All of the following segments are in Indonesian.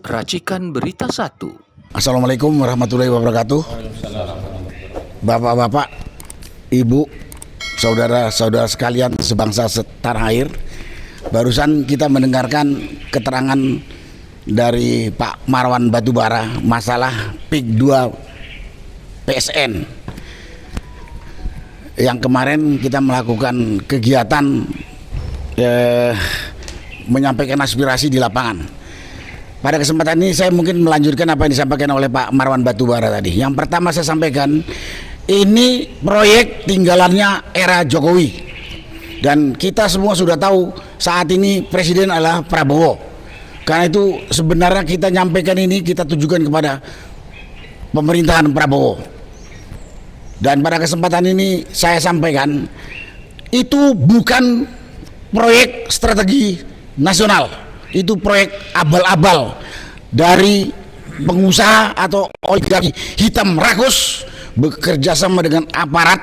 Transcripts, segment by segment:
Racikan Berita 1. Assalamualaikum warahmatullahi wabarakatuh. Bapak-bapak, ibu, saudara-saudara sekalian sebangsa setanah air, barusan kita mendengarkan keterangan dari Pak Marwan Batubara masalah PIK 2 PSN yang kemarin kita melakukan kegiatan menyampaikan aspirasi di lapangan. Pada kesempatan ini saya mungkin melanjutkan apa yang disampaikan oleh Pak Marwan Batubara tadi. Yang pertama saya sampaikan, ini proyek tinggalannya era Jokowi, dan kita semua sudah tahu saat ini presiden adalah Prabowo. Karena itu sebenarnya kita nyampaikan ini kita tujukan kepada pemerintahan Prabowo. Dan pada kesempatan ini saya sampaikan, itu bukan proyek strategi nasional, itu proyek abal-abal dari pengusaha atau oligarki hitam rakus bekerja sama dengan aparat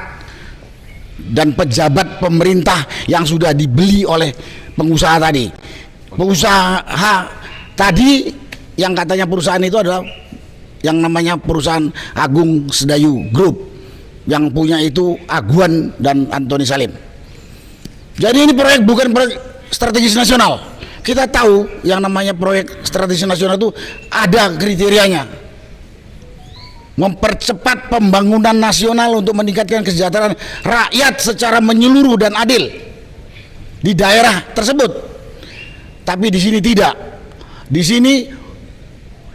dan pejabat pemerintah yang sudah dibeli oleh pengusaha tadi. Pengusaha tadi yang katanya perusahaan itu adalah yang namanya perusahaan Agung Sedayu Group, yang punya itu Aguan dan Antoni Salim. Jadi ini proyek bukan proyek strategis nasional. Kita tahu yang namanya proyek strategis nasional itu ada kriterianya. Mempercepat pembangunan nasional untuk meningkatkan kesejahteraan rakyat secara menyeluruh dan adil di daerah tersebut. Tapi di sini tidak. Di sini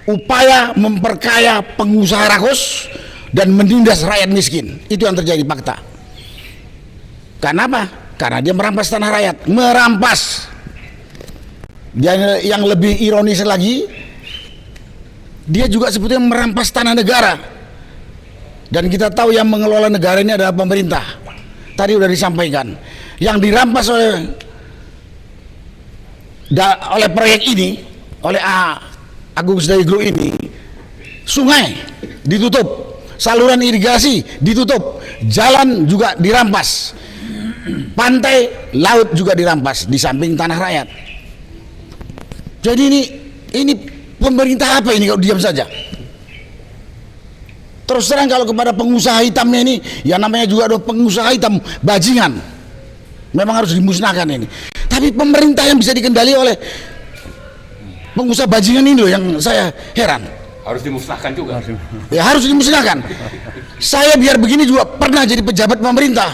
upaya memperkaya pengusaha rakus dan menindas rakyat miskin. Itu yang terjadi fakta. Kenapa? Karena dia merampas tanah rakyat, merampas. Dan yang lebih ironis lagi, dia juga sebetulnya merampas tanah negara. Dan kita tahu yang mengelola negara ini adalah pemerintah. Tadi sudah disampaikan. Yang dirampas oleh proyek ini, oleh Agung Sedayu Group ini, sungai ditutup, saluran irigasi ditutup, jalan juga dirampas, pantai, laut juga dirampas di samping tanah rakyat. Jadi ini pemerintah apa ini kalau diam saja? Terus terang kalau kepada pengusaha hitamnya ini, yang namanya juga ada pengusaha hitam bajingan, memang harus dimusnahkan ini. Tapi pemerintah yang bisa dikendali oleh pengusaha bajingan ini loh yang saya heran. Harus dimusnahkan juga. Ya harus dimusnahkan. Saya biar begini juga pernah jadi pejabat pemerintah.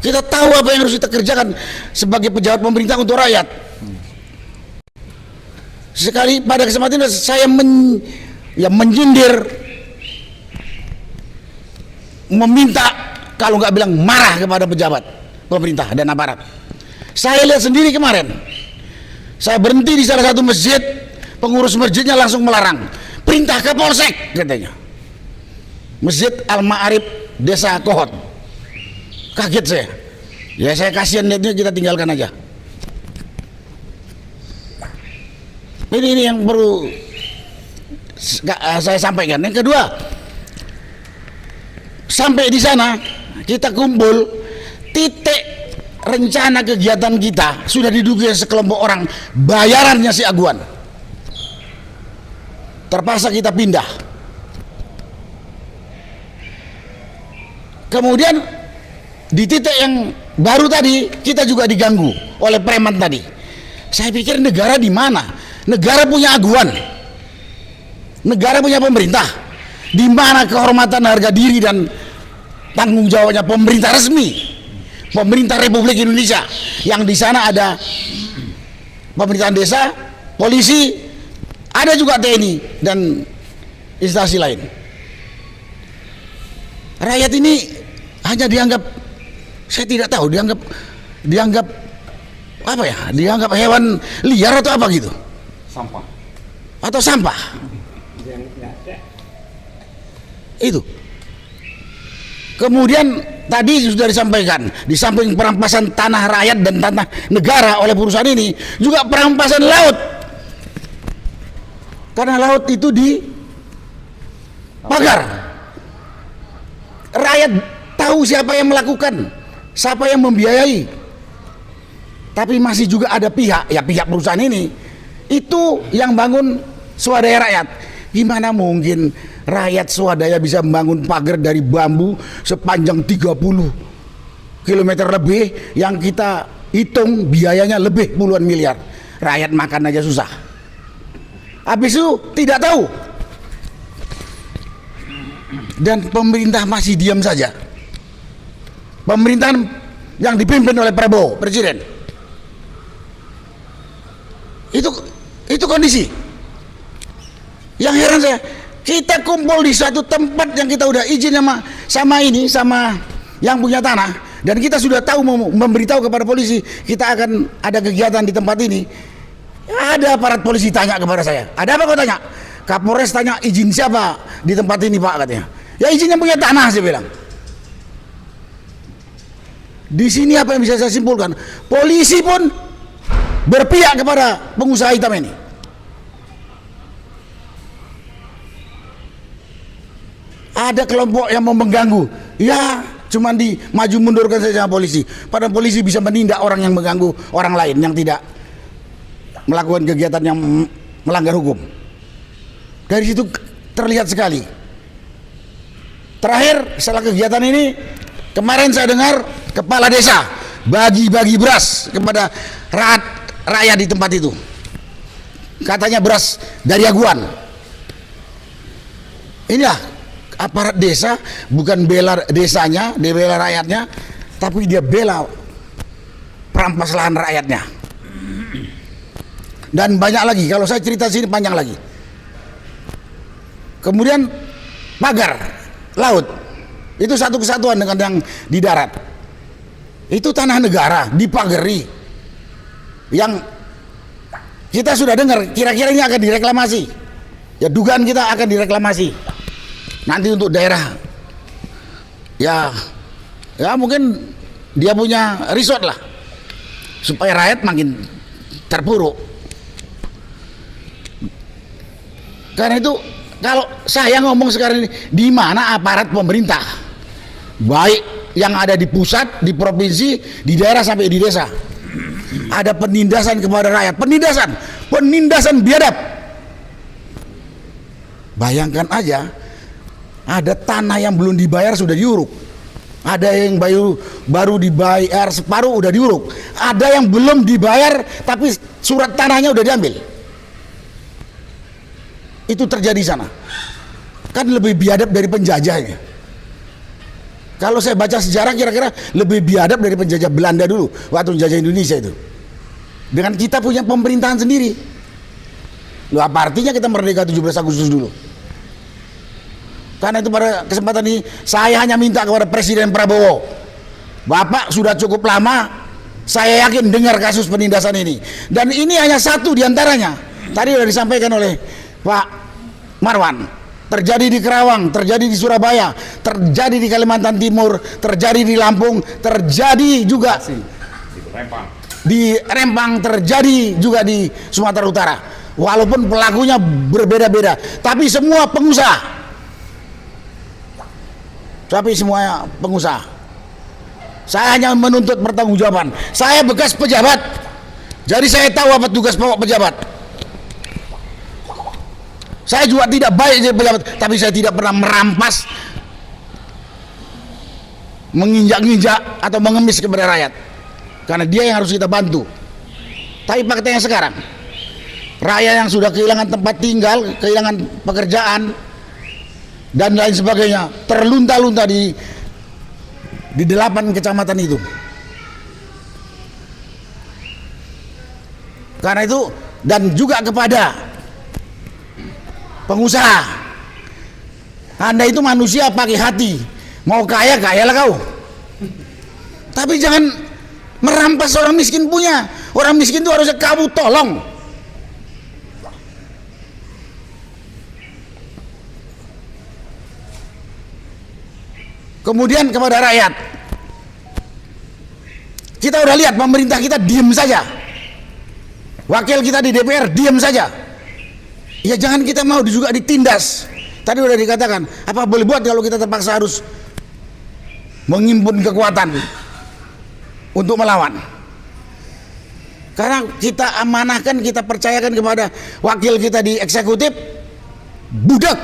Kita tahu apa yang harus kita kerjakan sebagai pejabat pemerintah untuk rakyat. Sekali pada kesempatan ini saya menyindir, meminta, kalau nggak bilang marah kepada pejabat pemerintah dan aparat. Saya lihat sendiri kemarin, saya berhenti di salah satu masjid, pengurus masjidnya langsung melarang, perintah ke Polsek katanya, Masjid Al-Ma'arif Desa Kohot. Kaget saya, ya saya kasihan lihatnya, kita tinggalkan aja. Ini yang perlu saya sampaikan. Yang kedua, sampai di sana kita kumpul, titik rencana kegiatan kita sudah diduga sekelompok orang, bayarannya si Aguan. Terpaksa kita pindah. Kemudian di titik yang baru tadi kita juga diganggu oleh preman tadi. Saya pikir negara di mana? Negara punya Aguan, negara punya pemerintah. Di mana kehormatan harga diri dan tanggung jawabnya pemerintah resmi, pemerintah Republik Indonesia, yang di sana ada pemerintahan desa, polisi, ada juga TNI dan instansi lain. Rakyat ini hanya dianggap, saya tidak tahu, dianggap apa ya? Dianggap hewan liar atau apa gitu? Sampah. Atau sampah. Itu. Kemudian tadi sudah disampaikan, di samping perampasan tanah rakyat dan tanah negara oleh perusahaan ini, juga perampasan laut. Karena laut itu dipagar. Rakyat tahu siapa yang melakukan, siapa yang membiayai. Tapi masih juga ada pihak, ya pihak perusahaan ini Itu yang bangun swadaya rakyat. Gimana mungkin rakyat swadaya bisa membangun pagar dari bambu sepanjang 30 kilometer lebih yang kita hitung biayanya lebih puluhan miliar. Rakyat makan aja susah. Habis itu tidak tahu. Dan pemerintah masih diam saja. Pemerintahan yang dipimpin oleh Prabowo, Presiden. Itu kondisi. Yang heran saya, kita kumpul di satu tempat yang kita udah izin sama yang punya tanah, dan kita sudah tahu memberitahu kepada polisi kita akan ada kegiatan di tempat ini. Ada aparat polisi tanya kepada saya, ada apa kau tanya? Kapolres tanya izin siapa di tempat ini Pak, katanya. Ya izin yang punya tanah, saya bilang. Di sini apa yang bisa saya simpulkan? Polisi pun berpihak kepada pengusaha hitam ini. Ada kelompok yang mau mengganggu, ya cuman di maju mundurkan saja sama polisi. Padahal polisi bisa menindak orang yang mengganggu orang lain yang tidak melakukan kegiatan yang melanggar hukum. Dari situ terlihat sekali. Terakhir setelah kegiatan ini, kemarin saya dengar kepala desa bagi-bagi beras kepada rakyat di tempat itu. Katanya beras dari Aguan. Inilah aparat desa, bukan bela desanya, dia bela rakyatnya, tapi dia bela perampas lahan rakyatnya. Dan banyak lagi, kalau saya cerita sini panjang lagi. Kemudian pagar laut, itu satu kesatuan dengan yang di darat. Itu tanah negara, dipagari. Yang kita sudah dengar, kira-kira ini akan direklamasi. Ya dugaan kita akan direklamasi. Nanti untuk daerah, ya mungkin dia punya resort lah, supaya rakyat makin terpuruk. Karena itu kalau saya ngomong sekarang ini, di mana aparat pemerintah, baik yang ada di pusat, di provinsi, di daerah sampai di desa, ada penindasan kepada rakyat, penindasan biadab. Bayangkan aja, ada tanah yang belum dibayar sudah diuruk, ada yang baru dibayar separuh udah diuruk, ada yang belum dibayar tapi surat tanahnya udah diambil. Itu terjadi sana. Kan lebih biadab dari penjajahnya. Kalau saya baca sejarah, kira-kira lebih biadab dari penjajah Belanda dulu waktu menjajah Indonesia itu. Dengan kita punya pemerintahan sendiri. Loh, apa artinya kita merdeka 17 Agustus dulu? Karena itu pada kesempatan ini saya hanya minta kepada Presiden Prabowo, Bapak sudah cukup lama, saya yakin dengar kasus penindasan ini, dan ini hanya satu diantaranya. Tadi sudah disampaikan oleh Pak Marwan, terjadi di Kerawang, terjadi di Surabaya, terjadi di Kalimantan Timur, terjadi di Lampung, terjadi juga di Rempang, terjadi juga di Sumatera Utara. Walaupun pelakunya berbeda-beda, tapi semua pengusaha. Saya hanya menuntut pertanggungjawaban. Saya bekas pejabat, jadi saya tahu apa tugas pokok pejabat. Saya juga tidak baik jadi pejabat, tapi saya tidak pernah merampas, menginjak-injak atau mengemis kepada rakyat, karena dia yang harus kita bantu. Tapi faktanya sekarang, rakyat yang sudah kehilangan tempat tinggal, kehilangan pekerjaan dan lain sebagainya, terlunta-lunta di 8 kecamatan itu. Karena itu, dan juga kepada pengusaha, Anda itu manusia pakai hati, mau kaya kayalah kau, tapi jangan merampas orang miskin punya. Orang miskin itu harusnya kamu tolong. Kemudian kepada rakyat, kita udah lihat pemerintah kita diem saja, wakil kita di DPR diem saja. Ya jangan kita mau juga ditindas. Tadi udah dikatakan, apa boleh buat kalau kita terpaksa harus menghimpun kekuatan untuk melawan. Karena kita amanahkan, kita percayakan kepada wakil kita di eksekutif, budak.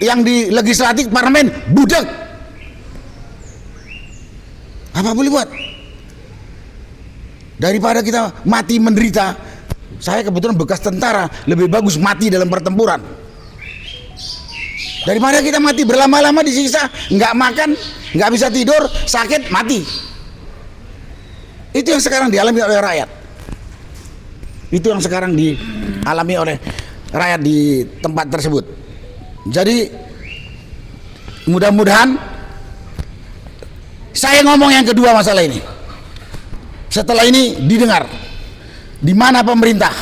Yang di legislatif parlemen, budak. Apa boleh buat? Daripada kita mati menderita, saya kebetulan bekas tentara, lebih bagus mati dalam pertempuran. Daripada kita mati berlama-lama disiksa, nggak makan, nggak bisa tidur, sakit, mati. Itu yang sekarang dialami oleh rakyat. Itu yang sekarang dialami oleh rakyat di tempat tersebut. Jadi mudah-mudahan, saya ngomong yang kedua masalah ini. Setelah ini didengar, di mana pemerintah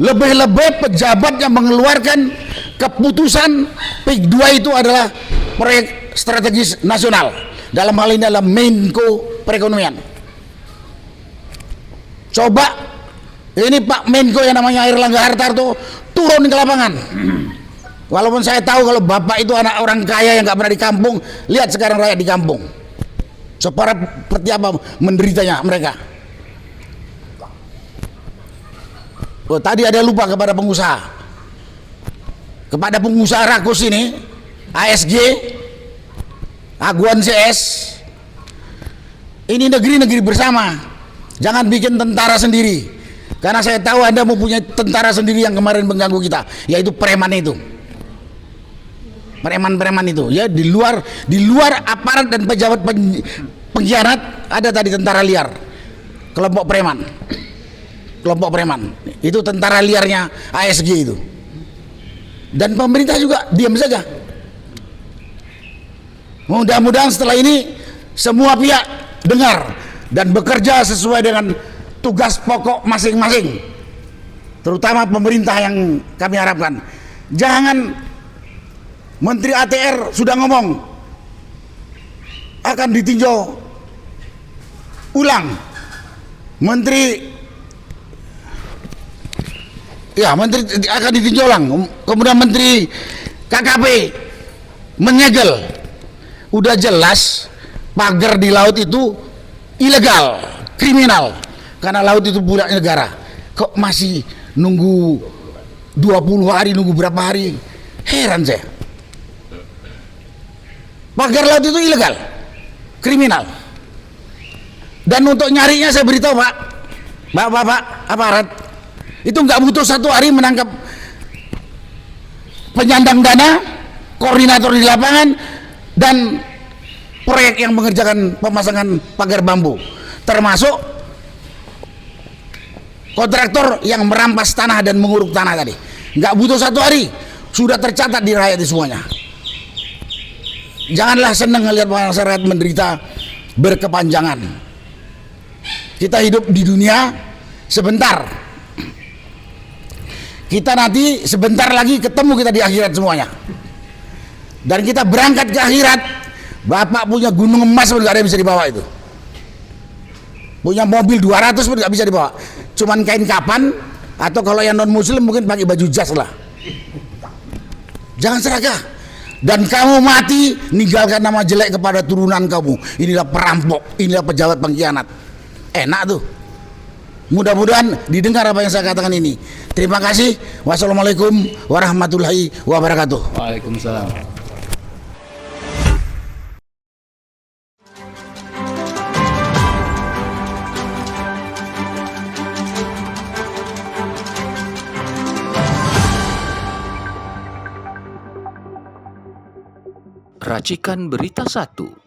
lebih-lebih pejabat yang mengeluarkan keputusan PIK 2 itu adalah proyek strategis nasional. Dalam hal ini adalah Menko Perekonomian. Coba ini Pak Menko yang namanya Airlangga Hartarto turun ke lapangan. Walaupun saya tahu kalau bapak itu anak orang kaya yang nggak pernah di kampung, lihat sekarang rakyat di kampung. Seperti apa menderitanya mereka. Oh, tadi ada lupa kepada pengusaha. Kepada pengusaha rakus ini, ASG, Aguan CS, ini negeri-negeri bersama. Jangan bikin tentara sendiri. Karena saya tahu Anda mempunyai tentara sendiri yang kemarin mengganggu kita, yaitu preman itu. Preman-preman itu, ya di luar aparat dan pejabat pengkhianat ada tadi tentara liar, kelompok preman itu tentara liarnya ASG itu. Dan pemerintah juga diam saja. Mudah-mudahan setelah ini semua pihak dengar dan bekerja sesuai dengan tugas pokok masing-masing, terutama pemerintah yang kami harapkan. Jangan Menteri ATR sudah ngomong akan ditinjau ulang. Menteri akan ditinjau ulang. Kemudian Menteri KKP menyegel. Udah jelas pagar di laut itu ilegal, kriminal. Karena laut itu punya negara. Kok masih nunggu 20 hari, nunggu berapa hari? Heran saya. Pagar laut itu ilegal, kriminal. Dan untuk nyarinya saya beritahu Pak, Bapak aparat, itu nggak butuh 1 hari menangkap penyandang dana, koordinator di lapangan, dan proyek yang mengerjakan pemasangan pagar bambu, termasuk kontraktor yang merampas tanah dan menguruk tanah tadi. Nggak butuh 1 hari, sudah tercatat di rakyat di semuanya. Janganlah senang melihat masyarakat menderita berkepanjangan. Kita hidup di dunia sebentar. Kita nanti sebentar lagi ketemu kita di akhirat semuanya. Dan kita berangkat ke akhirat, Bapak punya gunung emas pun gak ada yang bisa dibawa itu. Punya mobil 200 pun gak bisa dibawa. Cuman kain kapan, atau kalau yang non muslim mungkin pakai baju jas lah. Jangan serakah. Dan kamu mati, ninggalkan nama jelek kepada turunan kamu. Inilah perampok, inilah pejabat pengkhianat. Enak tuh. Mudah-mudahan didengar apa yang saya katakan ini. Terima kasih. Wassalamualaikum warahmatullahi wabarakatuh. Waalaikumsalam. Racikan Berita 1.